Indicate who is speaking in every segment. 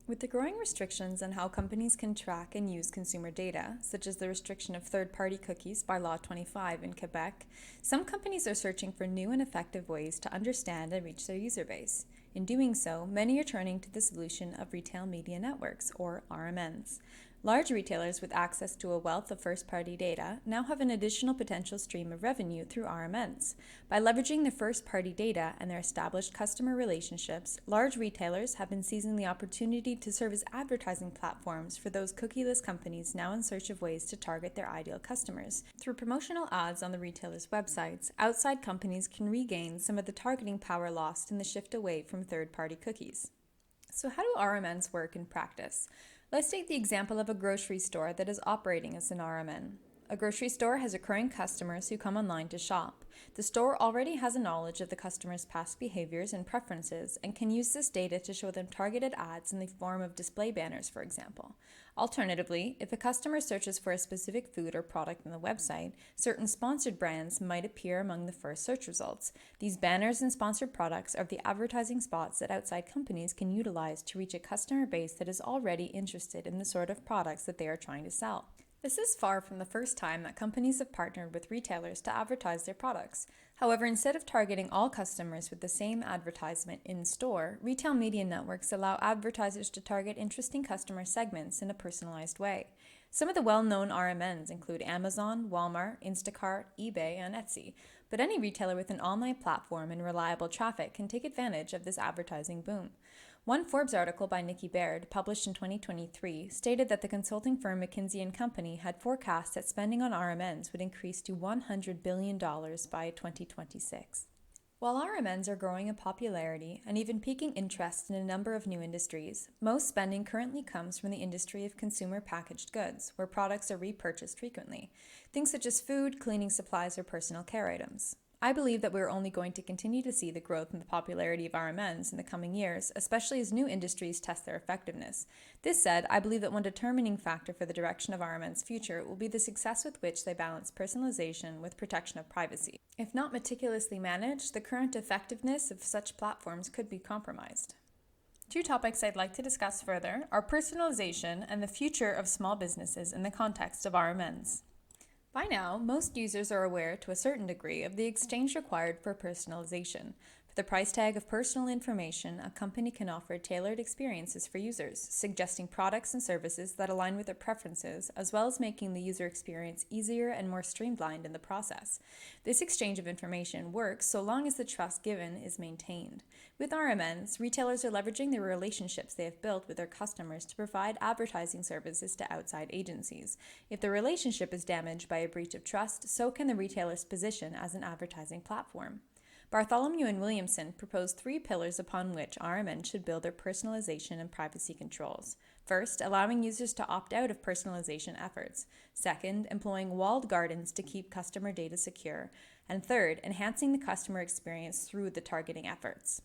Speaker 1: With the growing restrictions on how companies can track and use consumer data, such as the restriction of third-party cookies by Law 25 in Quebec, some companies are searching for new and effective ways to understand and reach their user base. In doing so, many are turning to the solution of retail media networks, or RMNs. Large retailers with access to a wealth of first-party data now have an additional potential stream of revenue through RMNs. By leveraging their first-party data and their established customer relationships, large retailers have been seizing the opportunity to serve as advertising platforms for those cookieless companies now in search of ways to target their ideal customers. Through promotional ads on the retailer's websites, outside companies can regain some of the targeting power lost in the shift away from third-party cookies. So how do RMNs work in practice? Let's take the example of a grocery store that is operating as an RMN. A grocery store has recurring customers who come online to shop. The store already has a knowledge of the customer's past behaviors and preferences and can use this data to show them targeted ads in the form of display banners, for example. Alternatively, if a customer searches for a specific food or product on the website, certain sponsored brands might appear among the first search results. These banners and sponsored products are the advertising spots that outside companies can utilize to reach a customer base that is already interested in the sort of products that they are trying to sell. This is far from the first time that companies have partnered with retailers to advertise their products. However, instead of targeting all customers with the same advertisement in-store, retail media networks allow advertisers to target interesting customer segments in a personalized way. Some of the well-known RMNs include Amazon, Walmart, Instacart, eBay, and Etsy, but any retailer with an online platform and reliable traffic can take advantage of this advertising boom. One Forbes article by Nikki Baird, published in 2023, stated that the consulting firm McKinsey & Company had forecast that spending on RMNs would increase to $100 billion by 2026. While RMNs are growing in popularity and even piquing interest in a number of new industries, most spending currently comes from the industry of consumer packaged goods, where products are repurchased frequently, things such as food, cleaning supplies, or personal care items. I believe that we're only going to continue to see the growth in the popularity of RMNs in the coming years, especially as new industries test their effectiveness. This said, I believe that one determining factor for the direction of RMN's future will be the success with which they balance personalization with protection of privacy. If not meticulously managed, the current effectiveness of such platforms could be compromised. Two topics I'd like to discuss further are personalization and the future of small businesses in the context of RMNs. By now, most users are aware to a certain degree of the exchange required for personalization. For the price tag of personal information, a company can offer tailored experiences for users, suggesting products and services that align with their preferences, as well as making the user experience easier and more streamlined in the process. This exchange of information works so long as the trust given is maintained. With RMNs, retailers are leveraging the relationships they have built with their customers to provide advertising services to outside agencies. If the relationship is damaged by a breach of trust, so can the retailer's position as an advertising platform. Bartholomew and Williamson proposed 3 pillars upon which RMN should build their personalization and privacy controls. First, allowing users to opt out of personalization efforts. Second, employing walled gardens to keep customer data secure. And third, enhancing the customer experience through the targeting efforts.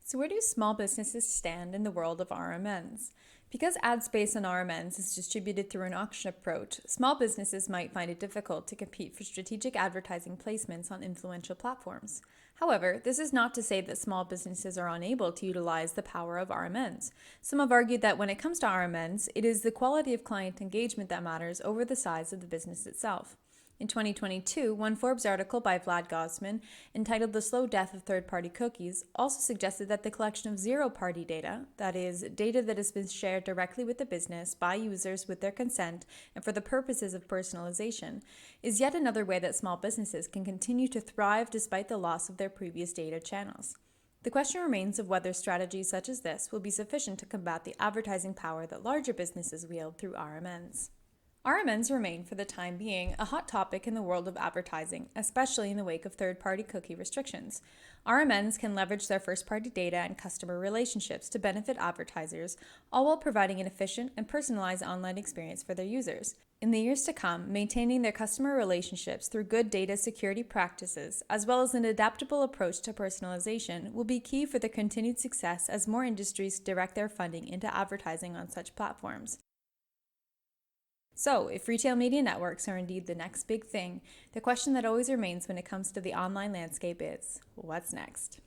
Speaker 1: So where do small businesses stand in the world of RMNs? Because ad space on RMNs is distributed through an auction approach, small businesses might find it difficult to compete for strategic advertising placements on influential platforms. However, this is not to say that small businesses are unable to utilize the power of RMNs. Some have argued that when it comes to RMNs, it is the quality of client engagement that matters over the size of the business itself. In 2022, one Forbes article by Vlad Gosman, entitled The Slow Death of Third-Party Cookies, also suggested that the collection of zero-party data, that is, data that has been shared directly with the business by users with their consent and for the purposes of personalization, is yet another way that small businesses can continue to thrive despite the loss of their previous data channels. The question remains of whether strategies such as this will be sufficient to combat the advertising power that larger businesses wield through RMNs. RMNs remain, for the time being, a hot topic in the world of advertising, especially in the wake of third-party cookie restrictions. RMNs can leverage their first-party data and customer relationships to benefit advertisers, all while providing an efficient and personalized online experience for their users. In the years to come, maintaining their customer relationships through good data security practices, as well as an adaptable approach to personalization, will be key for the continued success as more industries direct their funding into advertising on such platforms. So, if retail media networks are indeed the next big thing, the question that always remains when it comes to the online landscape is, what's next?